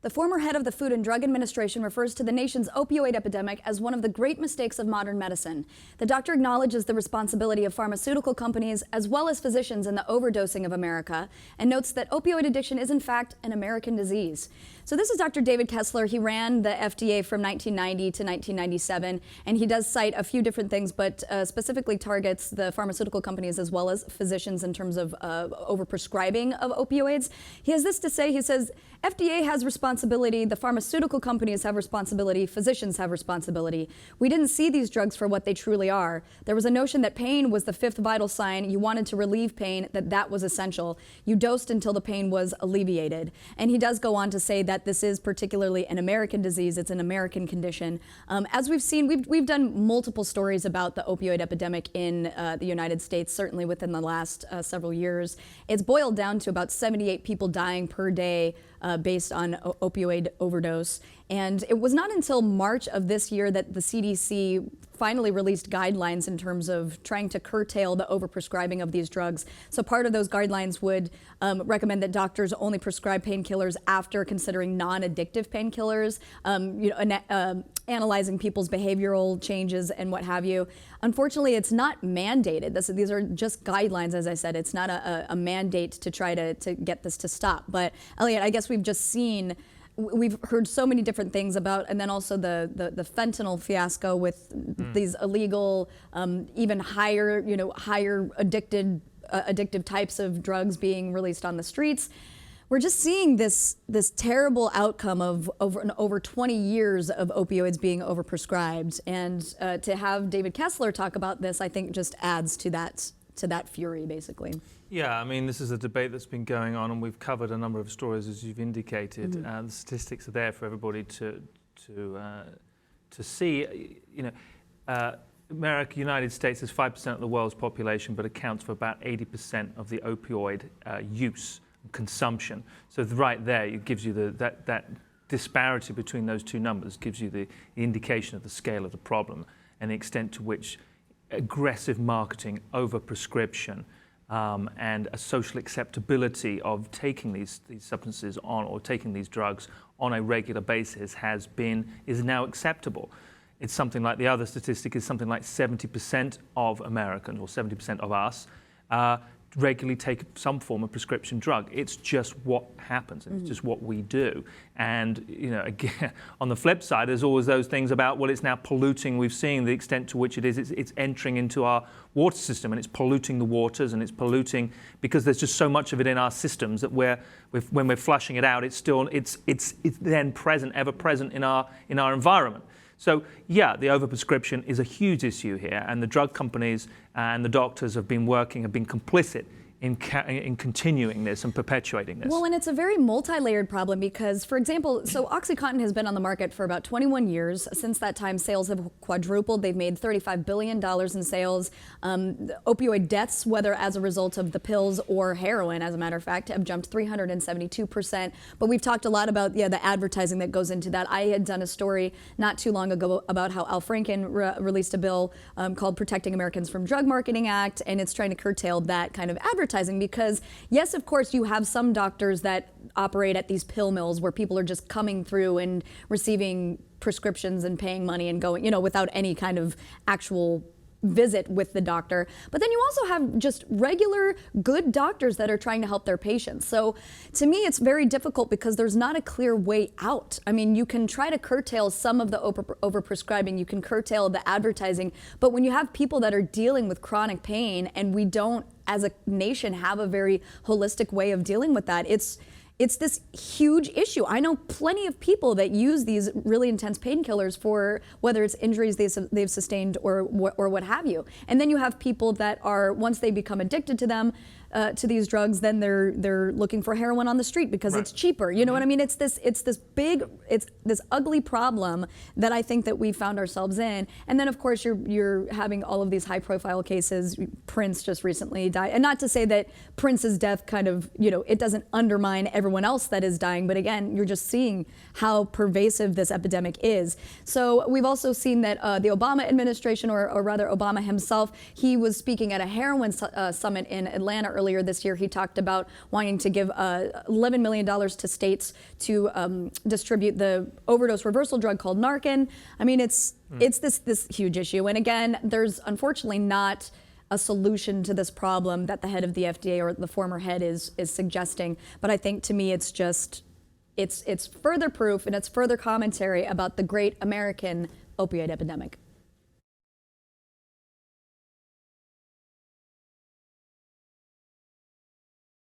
The former head of the Food and Drug Administration refers to the nation's opioid epidemic as one of the great mistakes of modern medicine. The doctor acknowledges the responsibility of pharmaceutical companies as well as physicians in the overdosing of America and notes that opioid addiction is in fact an American disease. So this is Dr. David Kessler. He ran the FDA from 1990 to 1997, and he does cite a few different things, but specifically targets the pharmaceutical companies as well as physicians in terms of overprescribing of opioids. He has this to say. He says, FDA has responsibility, the pharmaceutical companies have responsibility, physicians have responsibility. We didn't see these drugs for what they truly are. There was a notion that pain was the fifth vital sign. You wanted to relieve pain, that was essential. You dosed until the pain was alleviated. And he does go on to say that this is particularly an American disease. It's an American condition. As we've seen, we've done multiple stories about the opioid epidemic in the United States, certainly within the last several years. It's boiled down to about 78 people dying per day based on opioid overdose. And it was not until March of this year that the CDC finally released guidelines in terms of trying to curtail the overprescribing of these drugs. So part of those guidelines would recommend that doctors only prescribe painkillers after considering non-addictive painkillers, analyzing people's behavioral changes and what have you. Unfortunately, it's not mandated. These are just guidelines, as I said. It's not a mandate to try to get this to stop. But Elliot, I guess we've just seen, we've heard so many different things about, and then also the fentanyl fiasco with these illegal, even higher, higher addictive types of drugs being released on the streets. We're just seeing this terrible outcome of over 20 years of opioids being overprescribed, and to have David Kessler talk about this, I think, just adds to that fury, basically. Yeah, I mean, this is a debate that's been going on, and we've covered a number of stories, as you've indicated. The statistics are there for everybody to see. America, United States, is 5% of the world's population, but accounts for about 80% of the opioid use and consumption. So right there, it gives you that disparity between those two numbers, gives you the indication of the scale of the problem and the extent to which aggressive marketing, overprescription, and a social acceptability of taking these substances on, or taking these drugs on a regular basis, is now acceptable. It's something like, the other statistic is something like 70% of Americans, or 70% of us, regularly take some form of prescription drug. It's just what happens, and it's just what we do. And again, on the flip side, there's always those things about, well, it's now polluting. We've seen the extent to which it's entering into our water system, and it's polluting the waters, and it's polluting because there's just so much of it in our systems that when we're flushing it out, it's then present, ever present in our environment. So yeah, the overprescription is a huge issue here, and the drug companies and the doctors have been complicit in continuing this and perpetuating this. Well, and it's a very multi-layered problem because, for example, so OxyContin has been on the market for about 21 years. Since that time, sales have quadrupled. They've made $35 billion in sales. Opioid deaths, whether as a result of the pills or heroin, as a matter of fact, have jumped 372%. But we've talked a lot about the advertising that goes into that. I had done a story not too long ago about how Al Franken released a bill called Protecting Americans from Drug Marketing Act, and it's trying to curtail that kind of advertising. Because yes, of course, you have some doctors that operate at these pill mills where people are just coming through and receiving prescriptions and paying money and going, without any kind of actual visit with the doctor. But then you also have just regular good doctors that are trying to help their patients. So to me, it's very difficult because there's not a clear way out. I mean, you can try to curtail some of the overprescribing, you can curtail the advertising, but when you have people that are dealing with chronic pain, and we don't, as a nation, have a very holistic way of dealing with that, it's this huge issue. I know plenty of people that use these really intense painkillers for whether it's injuries they've sustained or what have you. And then you have people that are, once they become addicted to them, to these drugs, then they're looking for heroin on the street because it's cheaper. You know what I mean? It's this ugly problem that I think that we found ourselves in. And then of course you're having all of these high-profile cases. Prince just recently died, and not to say that Prince's death kind of it doesn't undermine everyone else that is dying, but again, you're just seeing how pervasive this epidemic is. So we've also seen that the Obama administration, or rather Obama himself, he was speaking at a heroin summit in Atlanta earlier this year, he talked about wanting to give $11 million to states to distribute the overdose reversal drug called Narcan. I mean, it's this huge issue. And again, there's unfortunately not a solution to this problem that the head of the FDA or the former head is suggesting. But I think to me, it's just, it's further proof and it's further commentary about the great American opioid epidemic.